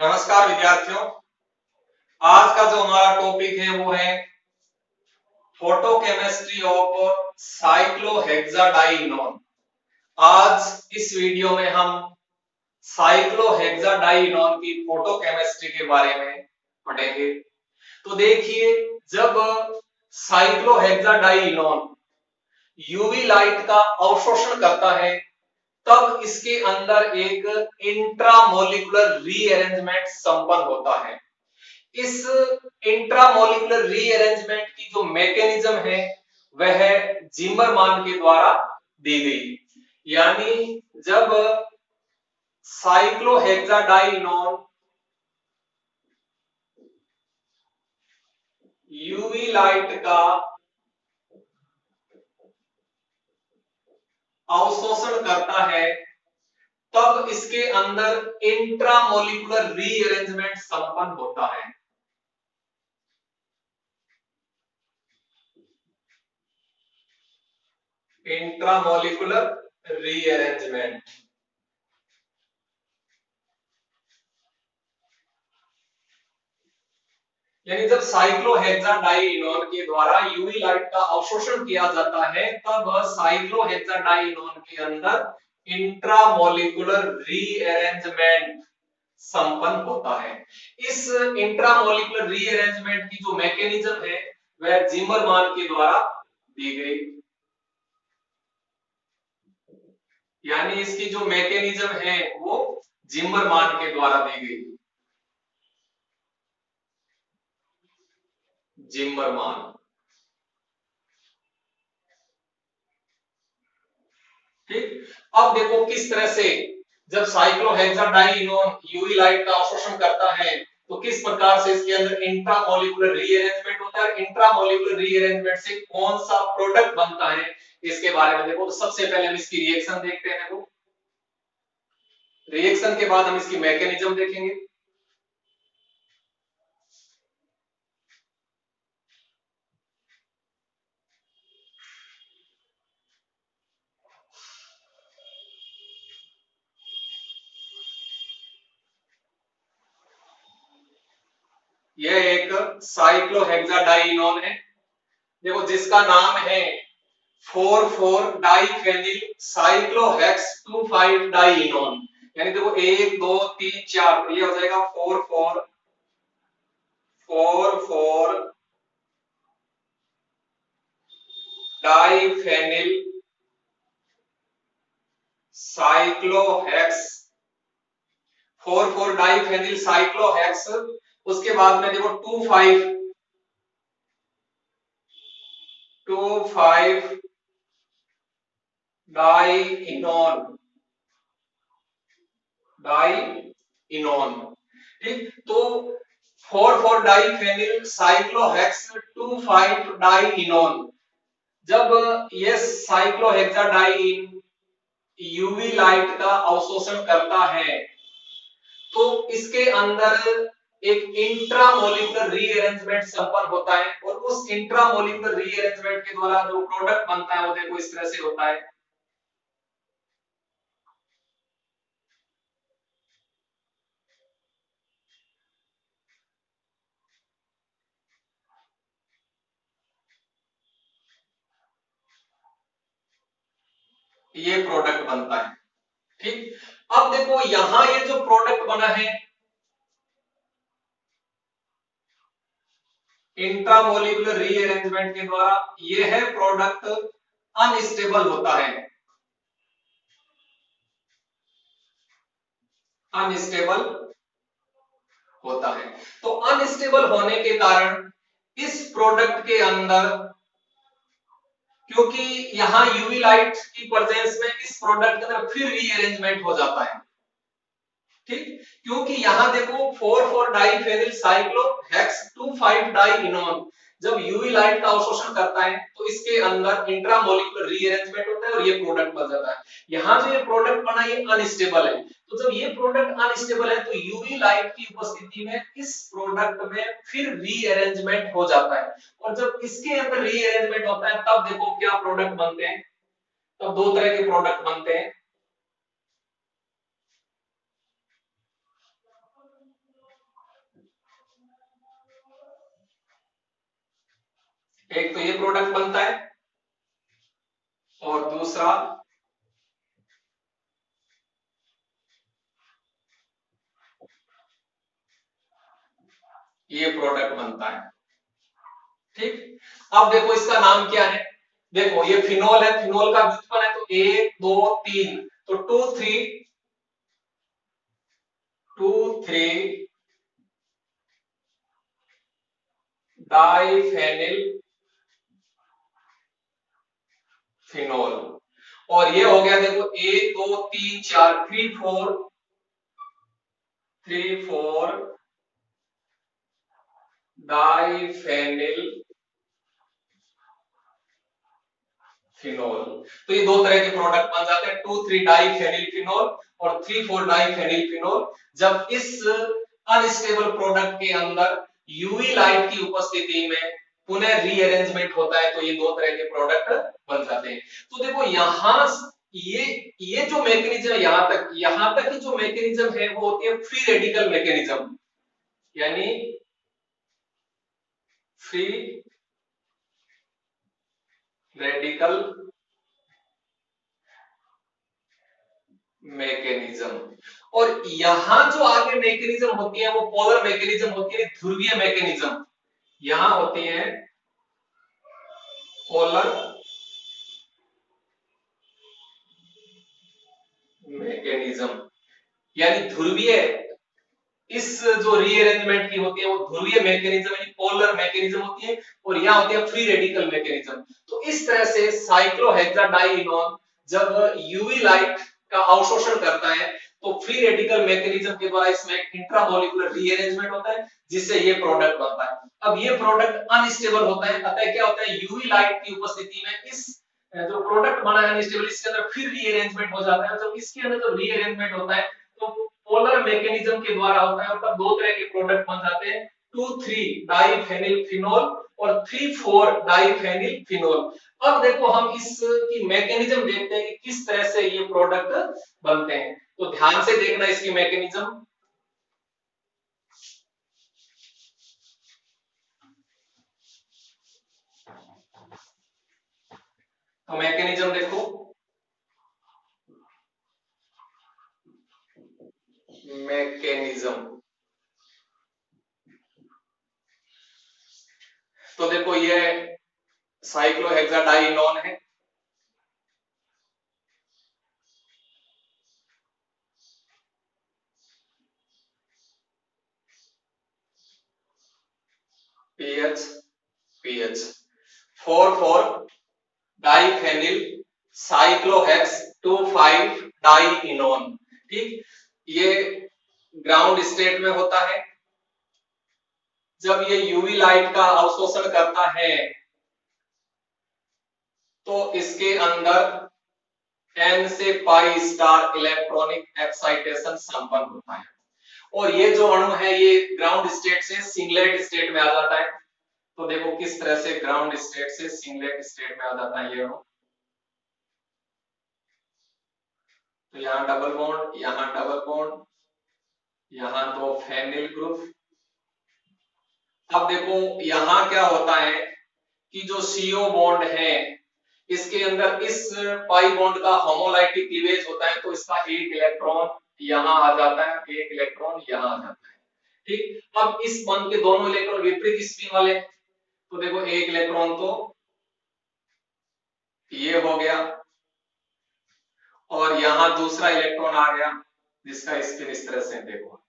नमस्कार विद्यार्थियों। आज का जो हमारा टॉपिक है वो है फोटोकेमिस्ट्री ऑफ साइक्लोहेक्साडाइनोन। आज इस वीडियो में हम साइक्लोहेक्साडाइनोन की फोटोकेमिस्ट्री के बारे में पढ़ेंगे। तो देखिए, जब साइक्लोहेक्साडाइनोन यूवी लाइट का अवशोषण करता है तब इसके अंदर एक इंट्रामोलिकुलर रीअरेंजमेंट संपन्न होता है। इस इंट्रामोलिकुलर रीअरेंजमेंट की जो मैकेनिज्म है वह जिमरमान के द्वारा दी गई। यानी जब साइक्लोहेक्साडाइनोन यूवी लाइट का अवशोषण करता है तब इसके अंदर इंट्रामोलिकुलर रीअरेंजमेंट संपन्न होता है। इंट्रामोलिकुलर रीअरेंजमेंट यानी जब साइक्लोहेक्साडाइनोन के द्वारा यूवी लाइट का अवशोषण किया जाता है तब साइक्लोहेक्साडाइनोन के अंदर इंट्रामोलिकुलर रीअरेंजमेंट संपन्न होता है। इस इंट्रामोलिकुलर रीअरेंजमेंट की जो मैकेनिज्म है वह जिमरमान के द्वारा दी गई। यानी इसकी जो मैकेनिज्म है वो जिमरमान के द्वारा दी गई। जिमरमान। ठीक, अब देखो किस तरह से जब साइक्लोहेक्साडाइनोन यूवी लाइट का अवशोषण करता है तो किस प्रकार से इसके अंदर इंट्रामोलिकुलर रीअरेंजमेंट होता है। इंट्रामोलिकुलर रीअरेंजमेंट से कौन सा प्रोडक्ट बनता है इसके बारे में देखो। तो सबसे पहले हम इसकी रिएक्शन देखते हैं। देखो, रिएक्शन के बाद हम इसकी मैकेनिज्म देखेंगे। यह एक साइक्लोहेक्साडाइनोन है, देखो, जिसका नाम है 4,4-डाइफेनिल साइक्लोहेक्स 2,5-डाइनोन। यानी देखो 1 2 3 4, ये हो जाएगा 4,4-डाइफेनिल साइक्लोहेक्स 4,4-डाइफेनिल साइक्लोहेक्स। उसके बाद में देखो 2,5 डाइइनोन। ठीक, तो 4,4-डाइफेनिल साइक्लोहेक्स 2,5-डाइइनोन जब ये साइक्लोहेक्साडाइन यूवी लाइट का अवशोषण करता है तो इसके अंदर एक इंट्रामोलिकुलर रीअरेंजमेंट संपन्न होता है और उस इंट्रामोलिकुलर रीअरेंजमेंट के द्वारा जो प्रोडक्ट बनता है वो देखो इस तरह से होता है। ये प्रोडक्ट बनता है। ठीक, अब देखो यहां ये जो प्रोडक्ट बना है इंट्रामोलिकुलर रीअरेंजमेंट के द्वारा, यह प्रोडक्ट अनस्टेबल होता है। अनस्टेबल होता है। तो अनस्टेबल होने के कारण इस प्रोडक्ट के अंदर, क्योंकि यहां यूवी लाइट की प्रेजेंस में इस प्रोडक्ट के अंदर फिर रीअरेंजमेंट हो जाता है। ठीक, क्योंकि यहां देखो 4,4-डाइफेनिल साइक्लोहेक्स 2,5-डाइइनोन जब यूवी लाइट का अवशोषण करता है तो इसके अंदर इंट्रामोलिकुलर रीअरेंजमेंट होता है और ये प्रोडक्ट बन जाता है। यहां जो ये प्रोडक्ट बना ये अनस्टेबल है, तो जब ये प्रोडक्ट अनस्टेबल है तो यूवी लाइट की उपस्थिति में इस प्रोडक्ट में फिर रीअरेंजमेंट हो जाता है और जब इसके अंदर रीअरेंजमेंट होता है तब देखो क्या प्रोडक्ट बनते हैं। तब दो तरह के प्रोडक्ट बनते हैं। एक तो ये प्रोडक्ट बनता है और दूसरा ये प्रोडक्ट बनता है। ठीक, अब देखो इसका नाम क्या है, देखो ये फिनोल है, फिनोल का व्युत्पन्न है तो एक दो तीन, तो टू थ्री डाइफेनिल फिनोल। और ये हो गया देखो एक दो तीन चार, थ्री फोर डाइफेनिल फिनोल। तो ये दो तरह के प्रोडक्ट बन जाते हैं, 2,3 डाइफेनिल फिनोल और 3,4 डाइफेनिल फिनोल। जब इस अनस्टेबल प्रोडक्ट के अंदर यूवी लाइट की उपस्थिति में पुनः रीअरेंजमेंट होता है तो ये दो तरह के प्रोडक्ट बन जाते हैं। तो देखो यहां ये जो मैकेनिज्म यहां तक की जो मैकेनिज्म है वो होती है फ्री रेडिकल मैकेनिज्म, यानी फ्री रेडिकल मैकेनिज्म। और यहां जो आगे मैकेनिज्म होती है वो पोलर मैकेनिज्म होती है, ध्रुवीय मैकेनिज्म। यहां होती है पोलर मैकेनिज्म, यानी ध्रुवीय। इस जो रीअरेंजमेंट की होती है वो ध्रुवीय मैकेनिज्म यानी पोलर मैकेनिज्म होती है, और यहां होती है फ्री रेडिकल मैकेनिज्म। तो इस तरह से साइक्लोहेक्साडाइइनोन जब यूवी लाइट का अवशोषण करता है तो फ्री रेडिकल मैकेनिज्म के द्वारा इसमें इंट्रामोलिकुलर रीअरेंजमेंट होता है जिससे ये प्रोडक्ट बनता है। अब ये प्रोडक्ट अनस्टेबल होता है, अतः क्या होता है यूवी लाइट की उपस्थिति में इस जो प्रोडक्ट बना है अनस्टेबल, इसके अंदर फिर रीअरेंजमेंट हो जाता है। जब इसके अंदर जब रीअरेंजमेंट होता है तो पोलर मैकेनिज्म के द्वारा होता है, और तब दो तरह के प्रोडक्ट बन जाते हैं, 2,3 डाइफेनिल फिनोल और 3,4 डाइफेनिल फिनोल। अब देखो हम इसकी मैकेनिज्म देखते हैं कि किस तरह से ये प्रोडक्ट बनते हैं, तो ध्यान से देखना इसकी मैकेनिज्म। तो मैकेनिज्म देखो, मैकेनिज्म तो देखो ये साइक्लोहेक्साडाइइनोन है, पीएच पीएच 4,4 डाइफेनिल साइक्लोहेक्स 2,5 डाइइनोन। ठीक, ये ग्राउंड स्टेट में होता है। जब ये यूवी लाइट का अवशोषण करता है तो इसके अंदर n से पाई स्टार इलेक्ट्रॉनिक एक्साइटेशन संपन्न होता है, और ये जो अणु है ये ग्राउंड स्टेट से सिंगलेट स्टेट में आ जाता है। तो देखो किस तरह से ग्राउंड स्टेट से सिंगलेट स्टेट में आ जाता है ये अणु। तो यहाँ डबल बॉन्ड, यहाँ डबल बॉन्ड, यहाँ दो फेनिल ग्रुप। अब देखो यहाँ क्या होता है कि जो CO बॉन्ड है इसके अंदर इस पाई बॉन्ड का होमोलाइटिक क्लीवेज होता है, तो इसका एक इलेक्ट्रॉन यहाँ आ जाता है, एक इलेक्ट्रॉन यहाँ आ जाता है। ठीक, अब इस बॉन्ड के दोनों इलेक्ट्रॉन विपरीत स्पिन वाले, तो देखो एक इलेक्ट्रॉन तो ये हो गया और यहाँ दूसरा इलेक्ट्रॉन आ गया जिसका स्पिन इस तरह से देखो।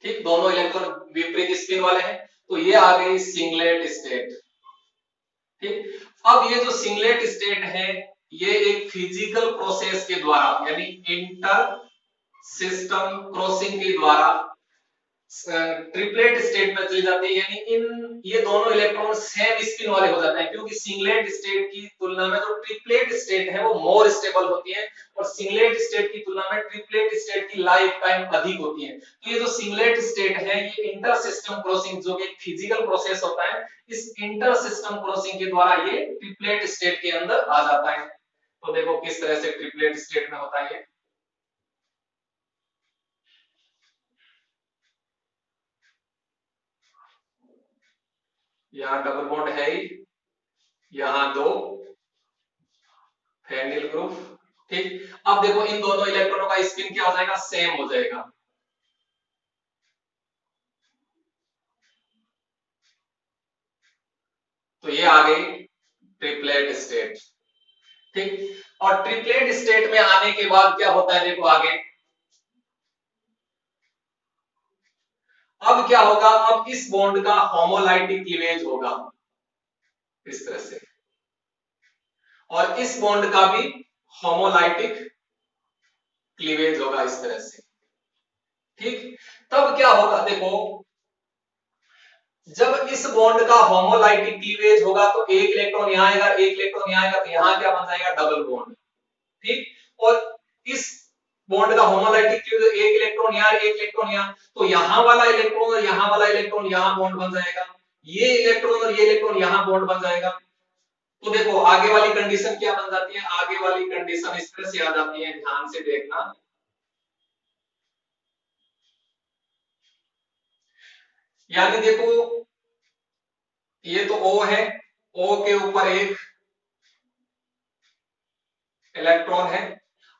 ठीक, दोनों इलेक्ट्रॉन विपरीत स्पिन वाले हैं, तो ये आ गई सिंगलेट स्टेट। ठीक, अब ये जो सिंगलेट स्टेट है ये एक फिजिकल प्रोसेस के द्वारा यानी इंटर सिस्टम क्रॉसिंग के द्वारा ट्रिपलेट स्टेट में चली जाती है, यानी इन ये दोनों इलेक्ट्रॉन सेम स्पिन वाले हो जाते हैं, क्योंकि सिंगलेट स्टेट की तुलना में जो ट्रिपलेट स्टेट है वो मोर स्टेबल होती है, और सिंगलेट स्टेट की तुलना में ट्रिपलेट स्टेट की लाइफ टाइम अधिक होती है। तो ये जो सिंगलेट स्टेट है ये इंटर सिस्टम क्रॉसिंग जो कि फिजिकल प्रोसेस होता है, इस इंटर सिस्टम क्रॉसिंग के द्वारा ये ट्रिपलेट स्टेट के अंदर आ जाता है। तो देखो किस तरह से ट्रिपलेट स्टेट में होता है। यहाँ डबल बॉन्ड है ही, यहां दो फेनिल ग्रुप। ठीक, अब देखो इन दोनों इलेक्ट्रॉनों का स्पिन क्या हो जाएगा, सेम हो जाएगा। तो ये आ गई ट्रिपलेट स्टेट। ठीक, और ट्रिपलेट स्टेट में आने के बाद क्या होता है, देखो आगे अब क्या होगा, अब इस बॉन्ड का होमोलाइटिक क्लीवेज होगा इस तरह से, और इस बॉन्ड का भी होमोलाइटिक क्लीवेज होगा इस तरह से। ठीक, तब क्या होगा, देखो जब इस बॉन्ड का होमोलाइटिक क्लीवेज होगा तो एक इलेक्ट्रॉन यहां आएगा, एक इलेक्ट्रॉन यहां आएगा, तो यहां क्या बन जाएगा, डबल बॉन्ड। ठीक, और इस बॉन्ड का होमोलाइटिक क्लीवेज एक इलेक्ट्रॉन यहां, एक इलेक्ट्रॉन यहां, तो यहां वाला इलेक्ट्रॉन और यहां वाला इलेक्ट्रॉन यहां बॉन्ड बन जाएगा, ये इलेक्ट्रॉन और ये इलेक्ट्रॉन यहां बॉन्ड बन जाएगा। तो देखो आगे वाली कंडीशन क्या बन जाती है, आगे वाली कंडीशन इस तरह से आ जाती है, ध्यान से देखना। यानी देखो ये तो O है, O के ऊपर एक इलेक्ट्रॉन है।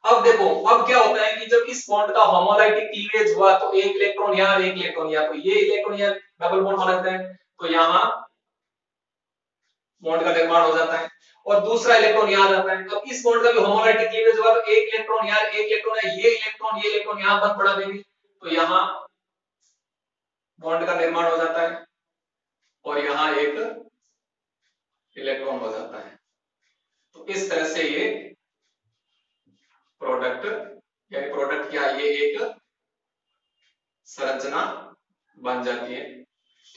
अब देखो अब क्या होता है कि जब इस बॉन्ड का होमोलाइटिक क्लीवेज हुआ तो एक इलेक्ट्रॉन यहां, एक इलेक्ट्रॉन यहां, तो ये इलेक्ट्रॉन यहां डबल बॉन्ड बनाते हैं, तो यहां बॉन्ड का निर्माण हो जाता है, और दूसरा इलेक्ट्रॉन यहां जाता है। अब इस बॉन्ड का भी होमोलाइटिक क्लीवेज हुआ तो एक इलेक्ट्रॉन यहां, एक इलेक्ट्रॉन है, ये इलेक्ट्रॉन यहां बंद पड़ा देंगे, तो यहां बॉन्ड का निर्माण हो जाता है, और यहां एक इलेक्ट्रॉन हो जाता है। तो इस तरह से ये प्रोडक्ट, यानी प्रोडक्ट क्या, ये एक संरचना बन जाती है।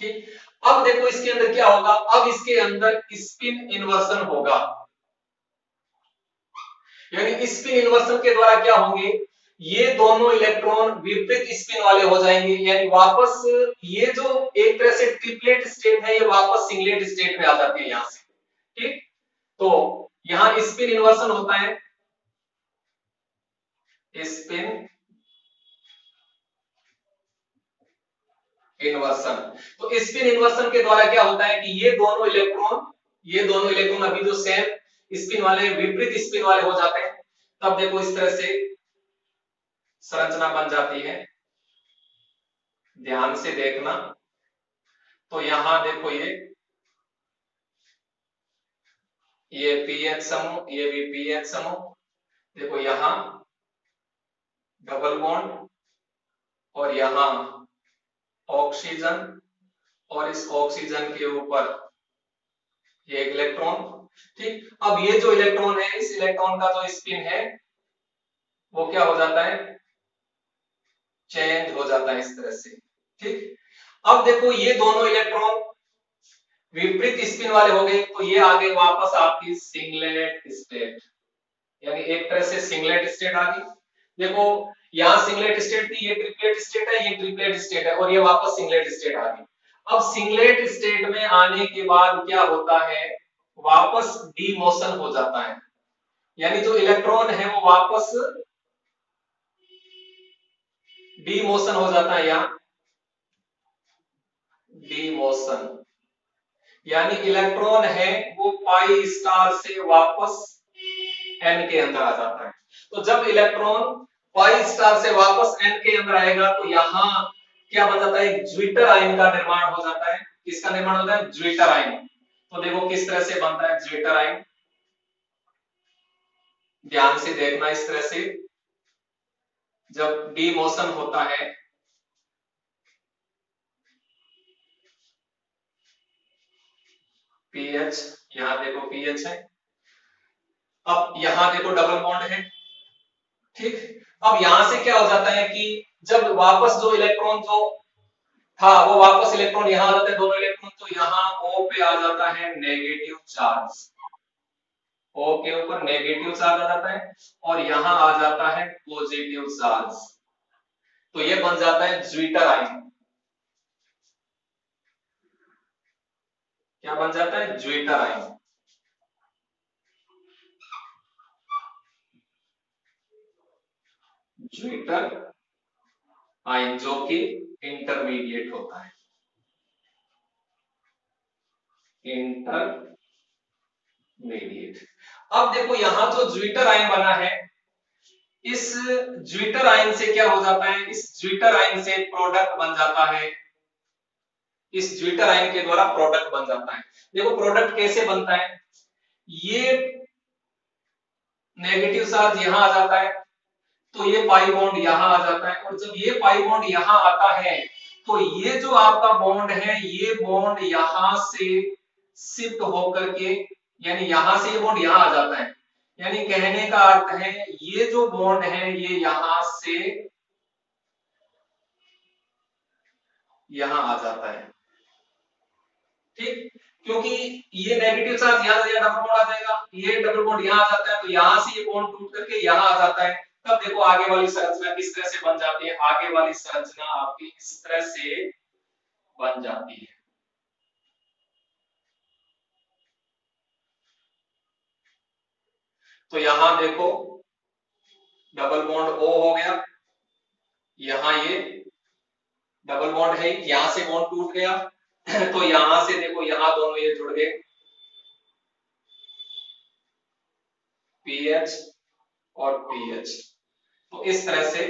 ठीक, अब देखो इसके अंदर क्या होगा, अब इसके अंदर स्पिन इन्वर्सन होगा, यानी स्पिन इन्वर्सन के द्वारा क्या होंगे, ये दोनों इलेक्ट्रॉन विपरीत स्पिन वाले हो जाएंगे, यानी वापस ये जो एक तरह से ट्रिपलेट स्टेट है ये वापस सिंगलेट स्टेट में आ जाती है यहां से। ठीक, तो यहां स्पिन इन्वर्सन होता है, स्पिन इन्वर्सन। तो स्पिन इन्वर्सन के द्वारा क्या होता है कि ये दोनों इलेक्ट्रॉन अभी जो सेम स्पिन वाले विपरीत स्पिन वाले हो जाते हैं, तब देखो इस तरह से संरचना बन जाती है, ध्यान से देखना। तो यहां देखो ये पीएच समूह, ये भी पीएच समूह, देखो यहां डबल बॉन्ड, और यहां ऑक्सीजन, और इस ऑक्सीजन के ऊपर ये एक इलेक्ट्रॉन। ठीक, अब ये जो इलेक्ट्रॉन है, इस इलेक्ट्रॉन का जो स्पिन है वो क्या हो जाता है, चेंज हो जाता है इस तरह से। ठीक, अब देखो ये दोनों इलेक्ट्रॉन विपरीत स्पिन वाले हो गए, तो ये आ गए वापस आपकी सिंगलेट स्टेट, यानी एक तरह से सिंगलेट स्टेट आ गई। देखो यहाँ सिंगलेट स्टेट थी, ये ट्रिपलेट स्टेट है, ये ट्रिपलेट स्टेट है, और ये वापस सिंगलेट स्टेट आ गई। अब सिंगलेट स्टेट में आने के बाद क्या होता है, वापस डी मोशन हो जाता है, यानी जो इलेक्ट्रॉन है वो वापस डी मोशन हो जाता है, यहाँ डी मोशन, यानी इलेक्ट्रॉन है वो पाई स्टार से वापस एन के अंदर आ जाता है। तो जब इलेक्ट्रॉन पाई स्टार से वापस एन के अंदर आएगा तो यहां क्या बन जाता है, ज्विटर आयन का निर्माण हो जाता है। किसका निर्माण होता है, ज्विटर आयन। तो देखो किस तरह से बनता है ज्विटर आयन, ध्यान से देखना। इस तरह से जब डी मोशन होता है, पीएच, यहां देखो पीएच है, अब यहां देखो डबल बॉन्ड है। ठीक, अब यहां से क्या हो जाता है कि जब वापस जो इलेक्ट्रॉन जो था वो वापस इलेक्ट्रॉन यहां आ जाते हैं, दोनों इलेक्ट्रॉन, तो यहां O पे आ जाता है नेगेटिव चार्ज, O के ऊपर नेगेटिव चार्ज आ जाता है, और यहां आ जाता है पॉजिटिव चार्ज, तो ये बन जाता है ज्विटर आयन। क्या बन जाता है, ज्विटर आयन। ज्विटर आयन जो कि इंटरमीडिएट होता है, इंटरमीडिएट मीडिएट। अब देखो यहां जो ज्विटर आयन बना है, इस ज्विटर आयन से क्या हो जाता है, इस ज्विटर आयन से प्रोडक्ट बन जाता है, इस ज्विटर आयन के द्वारा प्रोडक्ट बन जाता है। देखो प्रोडक्ट कैसे बनता है, ये नेगेटिव चार्ज यहां आ जाता है तो ये पाई बॉन्ड यहां आ जाता है, और जब ये पाई बॉन्ड यहां आता है तो ये जो आपका बॉन्ड है ये बॉन्ड यहां से शिफ्ट होकर के, यानी यहां से ये बॉन्ड यहां आ जाता है, यानी कहने का अर्थ है ये जो बॉन्ड है ये यहां से यहां आ जाता है, ठीक। क्योंकि ये नेगेटिव चार्ज यहां से डबल बॉन्ड आ जाएगा, ये डबल बॉन्ड यहां आ जाता है तो यहां से ये बॉन्ड टूट करके यहां आ जाता है। तब देखो आगे वाली संरचना किस तरह से बन जाती है, आगे वाली संरचना आपकी इस तरह से बन जाती है। तो यहां देखो डबल बॉन्ड O हो गया, यहां ये डबल बॉन्ड है, यहां से बॉन्ड टूट गया तो यहां से देखो यहां दोनों ये जुड़ गए, PH और PH। तो इस तरह से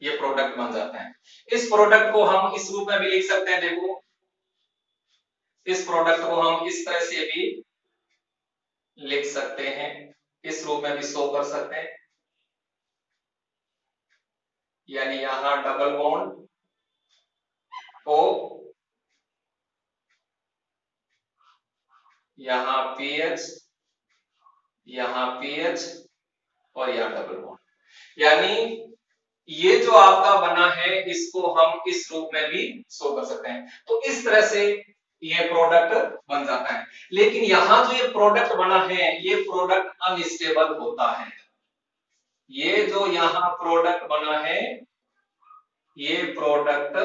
ये प्रोडक्ट बन जाता है। इस प्रोडक्ट को हम इस रूप में भी लिख सकते हैं, देखो इस प्रोडक्ट को हम इस तरह से भी लिख सकते हैं, इस रूप में भी शो कर सकते हैं, यानी यहां डबल बॉन्ड O, यहां PH, यहां PH और यहां डबल बॉन्ड, यानी ये जो आपका बना है इसको हम इस रूप में भी शो कर सकते हैं। तो इस तरह से ये प्रोडक्ट बन जाता है। लेकिन यहां जो ये प्रोडक्ट बना है ये प्रोडक्ट अनस्टेबल होता है, ये जो यहां प्रोडक्ट बना है ये प्रोडक्ट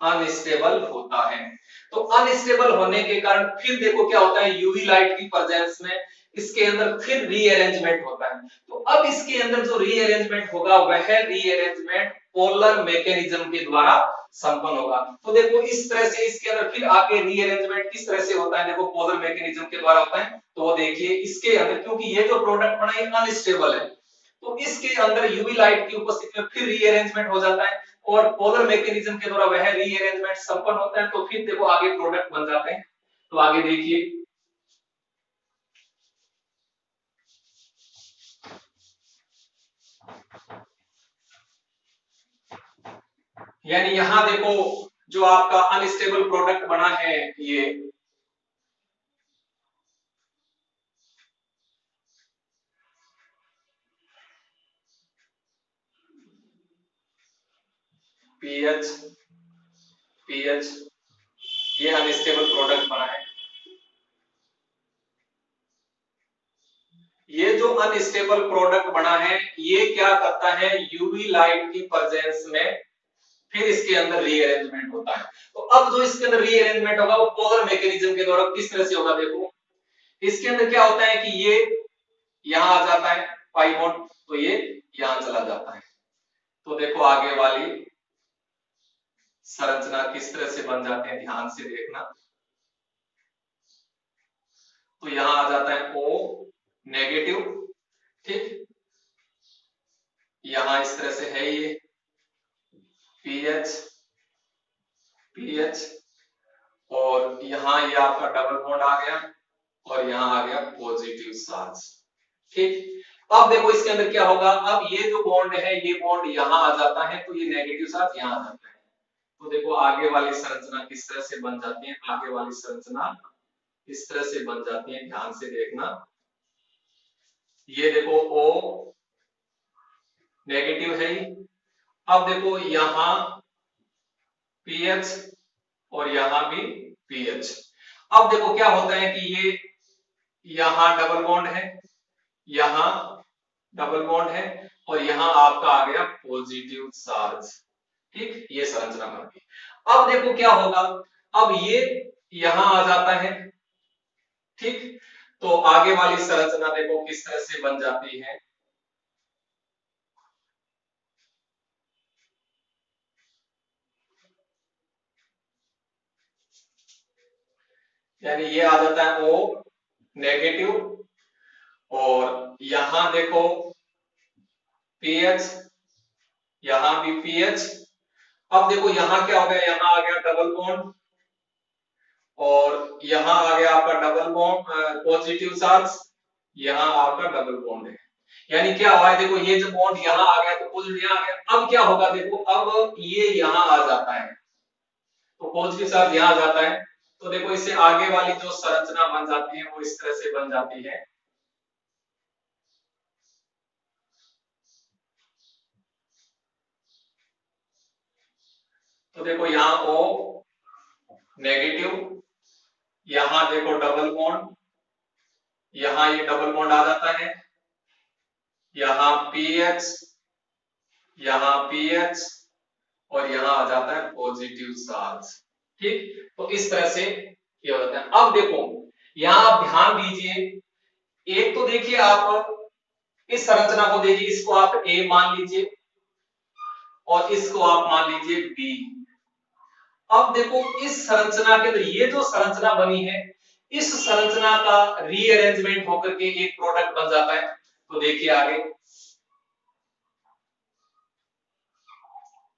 अनस्टेबल होता है। तो अनस्टेबल होने के कारण फिर देखो क्या होता है, यूवी लाइट की प्रेजेंस में इसके अंदर फिर रीअरेंजमेंट होता है। तो अब इसके अंदर जो रीअरेंजमेंट होगा वह रीअरेंजमेंट पोलर मैकेनिज्म के द्वारा संपन्न होगा। तो देखो इस तरह से इसके अंदर फिर आगे रीअरेंजमेंट किस तरह से होता है, देखो पोलर मैकेनिज्म के द्वारा होता है। तो वो देखिए इसके अंदर, क्योंकि ये जो प्रोडक्ट बना है अनस्टेबल है, तो इसके अंदर यूवी लाइट की उपस्थिति में फिर रीअरेंजमेंट हो जाता है और पोलर मैकेनिज्म के द्वारा वह रीअरेंजमेंट संपन्न होता है। तो फिर देखो आगे प्रोडक्ट बन जाते हैं। तो आगे देखिए, यानी यहां देखो जो आपका अनस्टेबल प्रोडक्ट बना है ये पीएच, पीएच, ये अनस्टेबल प्रोडक्ट बना है। ये जो अनस्टेबल प्रोडक्ट बना है ये क्या करता है, यूवी लाइट की प्रेजेंस में फिर इसके अंदर रीअरेंजमेंट होता है। तो अब जो इसके अंदर रीअरेंजमेंट होगा वो पोलर मैकेनिज्म के द्वारा किस तरह से होगा, देखो इसके अंदर क्या होता है कि ये यहां आ जाता है पाई बॉन्ड, तो ये यहां चला जाता है। तो देखो आगे वाली संरचना किस तरह से बन जाते हैं, ध्यान से देखना। तो यहां आ जाता है O नेगेटिव, ठीक, यहां इस तरह से है ये PH, PH, और यहां ये आपका डबल बॉन्ड आ गया और यहां आ गया पॉजिटिव चार्ज, ठीक। अब देखो इसके अंदर क्या होगा, अब ये जो बॉन्ड है ये बॉन्ड यहां आ जाता है तो ये नेगेटिव चार्ज यहां आ जाता है। तो देखो आगे वाली संरचना किस तरह से बन जाती है, आगे वाली संरचना इस तरह से बन जाती है, ध्यान से देखना। ये देखो O नेगेटिव है, अब देखो यहां PH और यहां भी PH। अब देखो क्या होता है कि ये यहां डबल बॉन्ड है, यहां डबल बॉन्ड है और यहां आपका आ गया पॉजिटिव चार्ज, ठीक, ये संरचना बन गई। अब देखो क्या होगा, अब ये यहां आ जाता है, ठीक। तो आगे वाली संरचना देखो किस तरह से बन जाती है, यानी ये आ जाता है O नेगेटिव, और यहां देखो पीएच, यहां भी पीएच। अब देखो यहां क्या हो गया, यहां आ गया डबल बॉन्ड, और यहां आ गया आपका डबल बॉन्ड पॉजिटिव चार्ज, यहां आपका डबल बॉन्ड है। यानी क्या हुआ है, देखो ये जो बॉन्ड यहां आ गया तो पॉजिटिव यहां आ गया। अब क्या होगा, देखो अब ये यहां आ जाता है, तो पॉजिटिव चार्ज यहां आ जाता है, तो देखो इससे आगे वाली जो संरचना बन जाती है वो इस तरह से बन जाती है। तो देखो यहाँ O नेगेटिव, यहां देखो डबल बॉन्ड, यहां ये डबल बॉन्ड आ जाता है, यहां पीएच, यहां पीएच, और यहां आ जाता है पॉजिटिव चार्ज। ठीक, तो इस तरह से ये हो जाता है। अब देखो यहां आप ध्यान दीजिए, एक तो देखिए आप इस संरचना को देखिए, इसको आप ए मान लीजिए और इसको आप मान लीजिए बी। अब देखो इस संरचना के अंदर ये जो संरचना बनी है, इस संरचना का रीअरेंजमेंट होकर के एक प्रोडक्ट बन जाता है। तो देखिए आगे,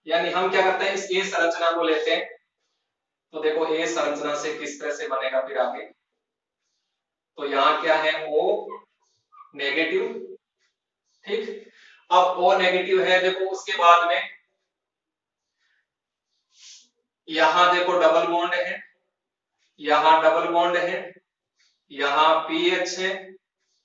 यानी हम क्या करते हैं, इस ए संरचना को लेते हैं, तो देखो ए संरचना से किस तरह से बनेगा फिर आगे। तो यहाँ क्या है, O नेगेटिव, ठीक। अब O नेगेटिव है, देखो उसके बाद में यहां देखो डबल बॉन्ड है, यहां डबल बॉन्ड है, यहां पीएच है,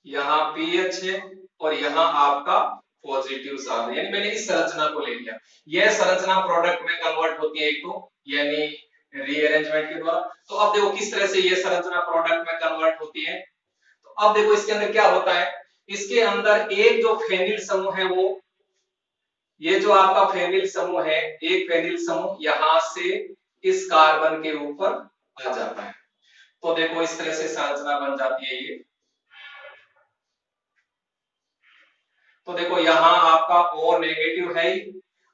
यहां पीएच है, और यहां आपका पॉजिटिव चार्ज है। यानी मैंने इस संरचना को ले लिया, यह संरचना प्रोडक्ट में कन्वर्ट होती है एक तो, यानी रीअरेंजमेंट के द्वारा। तो अब देखो किस तरह से यह संरचना प्रोडक्ट में कन्वर्ट होती है। तो अब देखो इसके अंदर क्या होता है, इसके अंदर एक जो फेनिल समूह है, वो ये जो आपका फेनिल समूह है, एक फेनिल समूह यहां से इस कार्बन के ऊपर आ जाता है। तो देखो इस तरह से संरचना बन जाती है ये। तो देखो यहां आपका O नेगेटिव है ही।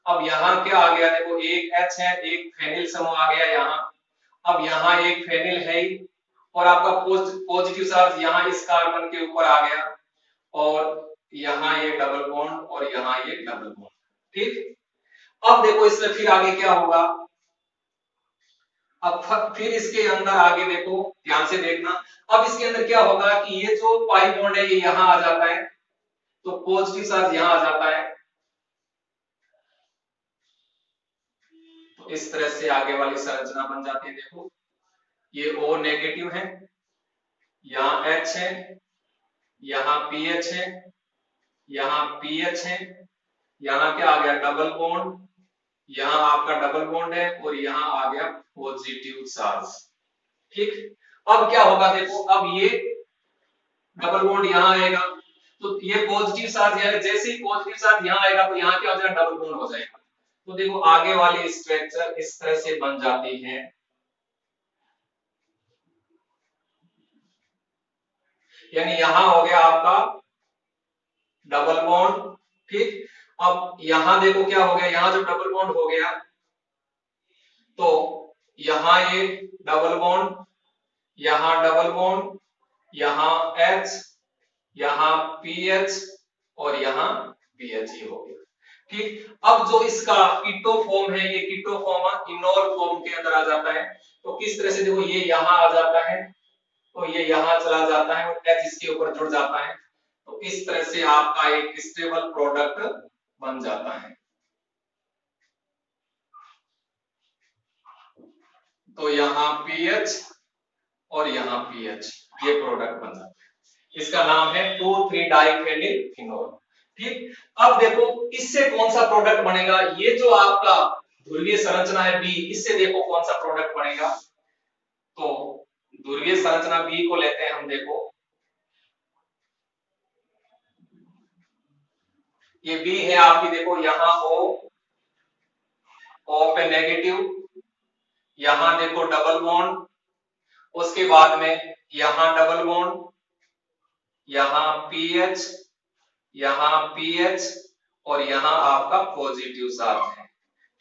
अब यहां क्या आ गया, देखो एक H है, एक फेनिल समूह आ गया यहां। अब यहां एक फेनिल है ही, और आपका पॉजिटिव चार्ज यहां इस कार्बन के ऊपर आ गया, और यहां ये डबल बॉन्ड और यहां ये डबल बॉन्ड। ठीक, अब देखो इसमें फिर आगे क्या होगा, अब फिर इसके अंदर आगे देखो, ध्यान से देखना। अब इसके अंदर क्या होगा कि ये जो पाई बॉन्ड है ये यहां आ जाता है, तो पॉजिटिव चार्ज यहां आ जाता है। तो इस तरह से आगे वाली संरचना बन जाती है। देखो ये O नेगेटिव है, यहाँ H है, यहाँ PH है, यहाँ PH है, यहाँ क्या आ गया डबल बॉन्ड, यहाँ आपका डबल बॉन्ड है, और यहाँ आ गया पॉजिटिव चार्ज। ठीक, अब क्या होगा, देखो अब ये डबल बॉन्ड यहाँ आएगा, तो ये पॉजिटिव चार्ज, यानी जैसे ही पॉजिटिव चार्ज यहाँ आएगा तो यहाँ क्या हो जाएगा, डबल बॉन्ड हो जाएगा। तो देखो आगे वाली स्ट्रक्चर इस तरह से बन जाती है। यानी यहां हो गया आपका डबल बॉन्ड, ठीक। अब यहां देखो क्या हो गया, यहां जो डबल बॉन्ड हो गया, तो यहां ये डबल बॉन्ड, यहां डबल बॉन्ड, यहां H, यहां PH, और यहां BH हो गया। ठीक, अब जो इसका कीटो फॉर्म है, ये कीटो फॉर्म इनोल फॉर्म के अंदर आ जाता है। तो किस तरह से, देखो ये यहां आ जाता है, तो ये यहां चला जाता है, और H इसके ऊपर जुड़ जाता है। तो इस तरह से आपका एक स्टेबल प्रोडक्ट बन जाता है। तो यहाँ पीएच और यहाँ पीएच, ये प्रोडक्ट बन जाता है। इसका नाम है 2,3 डाइफेनिल फिनोल। ठीक, अब देखो इससे कौन सा प्रोडक्ट बनेगा, ये जो आपका ध्रुवीय संरचना है बी, इससे देखो कौन सा प्रोडक्ट बनेगा। तो ध्रुवीय संरचना बी को लेते हैं हम। देखो ये बी है आपकी, देखो यहाँ O पे नेगेटिव, यहां देखो डबल बॉन्ड, उसके बाद में यहां डबल बॉन्ड, यहां पीएच, यहां पीएच, और यहां आपका पॉजिटिव चार्ज है।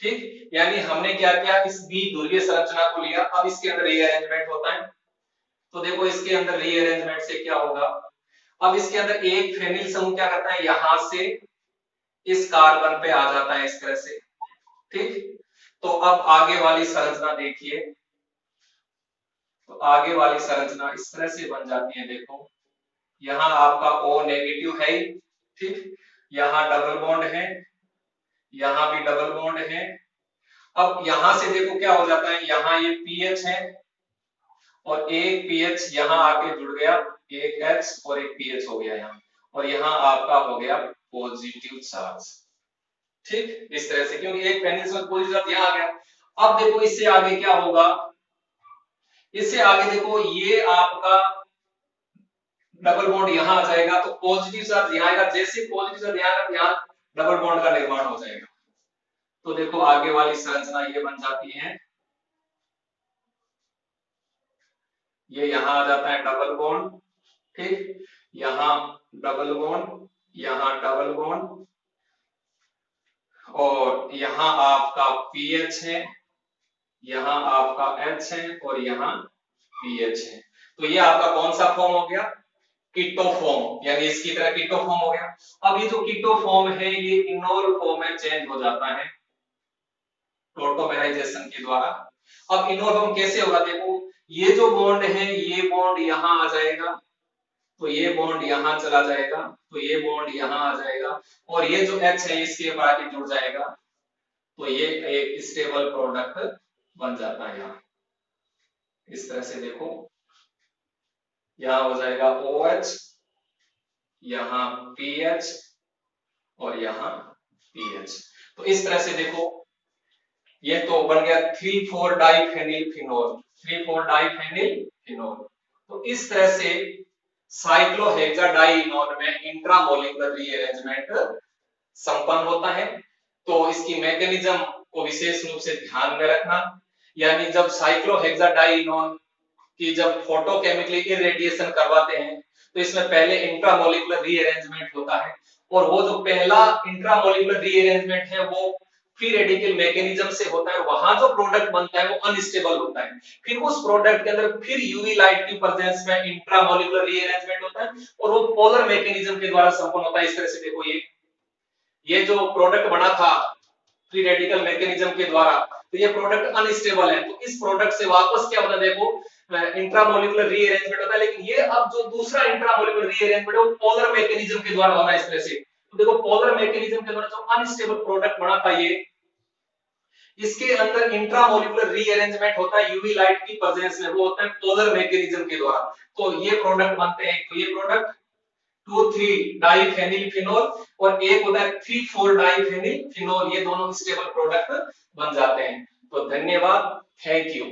ठीक, यानी हमने क्या किया, इस बी ध्रुवीय संरचना को लिया, अब इसके अंदर रीअरेंजमेंट होता है। तो देखो इसके अंदर रीअरेंजमेंट से क्या होगा, अब इसके अंदर एक फेनिल समूह क्या करता है, यहां से इस कार्बन पे आ जाता है इस तरह से, ठीक। तो अब आगे वाली संरचना देखिए, तो आगे वाली संरचना इस तरह से बन जाती है, देखो यहाँ आपका O नेगेटिव है, ठीक, यहाँ डबल बॉन्ड है, यहाँ भी डबल बॉन्ड है। अब यहां से देखो क्या हो जाता है, यहाँ ये पीएच है और एक पीएच यहाँ आके जुड़ गया, एक एच और एक पीएच हो गया यहाँ, और यहाँ आपका हो गया पॉजिटिव चार्ज, ठीक, इस तरह से, क्योंकि एक पेनिस में पॉजिटिव चार्ज यहाँ आ गया। अब देखो इससे आगे क्या होगा, इससे आगे देखो ये आपका डबल बॉन्ड यहाँ आ जाएगा, तो पॉजिटिव चार्ज यहाँ आएगा, जैसे पॉजिटिव चार्ज यहाँ आएगा यहाँ डबल बॉन्ड का निर्माण हो जाएगा। तो देखो आगे वाली संरचना ये बन जाती है, ये यहाँ आ जाता है डबल बॉन्ड, ठीक, यहाँ डबल बॉन्ड, यहाँ डबल बॉन्ड, और यहाँ आपका पीएच है, यहाँ आपका एच है और यहाँ पीएच है। तो ये आपका कौन सा फॉर्म हो गया, कीटो फॉर्म, यानी इसकी तरह कीटो फॉर्म हो गया। अब ये जो कीटो फॉर्म है ये इनोल फॉर्म में चेंज हो जाता है टोटोमेराइजेशन के द्वारा। अब इनोल फॉर्म कैसे होगा, देखो ये जो बॉन्ड है ये बॉन्ड यहाँ आ जाएगा, तो ये बॉन्ड यहाँ चला जाएगा, तो ये बॉन्ड यहाँ आ जाएगा, और ये जो H है इसके ऊपर आके जुड़ जाएगा, तो ये एक स्टेबल प्रोडक्ट बन जाता है यहाँ इस तरह से। देखो यहाँ हो जाएगा OH, यहाँ PH और यहाँ PH। तो इस तरह से देखो ये तो बन गया 3,4 डाइफेनिल फिनोल, 3,4 डाइफेनिल फिनोल। तो इस तरह से साइक्लोहेक्साडाइनोन में इंट्रामोलिकुलर रीअरेंजमेंट संपन्न होता है। तो इसकी मैकेनिज्म को विशेष रूप से ध्यान में रखना, यानी जब साइक्लोहेक्साडाइनोन की जब फोटोकेमिकली इरेडिएशन करवाते हैं तो इसमें पहले इंट्रामोलिकुलर रीअरेंजमेंट होता है, और वो जो पहला इंट्रामोलिकुलर रीअरेंजमेंट है वो फ्री रेडिकल मैकेनिज्म से होता है, वहां जो प्रोडक्ट बनता है वो अनस्टेबल होता है। फिर उस प्रोडक्ट के अंदर फिर यूवी लाइट की प्रेजेंस में इंट्रामोलिकुलर रीअरेंजमेंट होता है और वो पोलर मैकेनिज्म के द्वारा संपन्न होता है। इस तरह से देखो ये जो प्रोडक्ट बना था फ्री रेडिकल मैकेनिज्म के द्वारा, तो ये प्रोडक्ट अनस्टेबल है, तो इस प्रोडक्ट से वापस क्या होता है, देखो इंट्रामोलिकुलर रीअरेंजमेंट होता है। लेकिन ये अब जो दूसरा इंट्रामोलिकुलर रीअरेंजमेंट है वो पोलर मैकेनिज्म के द्वारा होना है इस तरह से। तो देखो पोलर मैकेनिज्म के द्वारा जो अनस्टेबल प्रोडक्ट बना था ये, इसके अंदर इंट्रामोलिकुलर रीअरेंजमेंट होता है यूवी लाइट की प्रेजेंस में, वो होता है पोलर मैकेनिज्म के द्वारा। तो ये प्रोडक्ट बनते हैं, तो ये प्रोडक्ट 2,3 डाइफेनिल फिनोल और एक होता है 3,4 डाइफेनिल फिनोल, ये दोनों स्टेबल प्रोडक्ट बन जाते हैं। तो धन्यवाद, थैंक यू।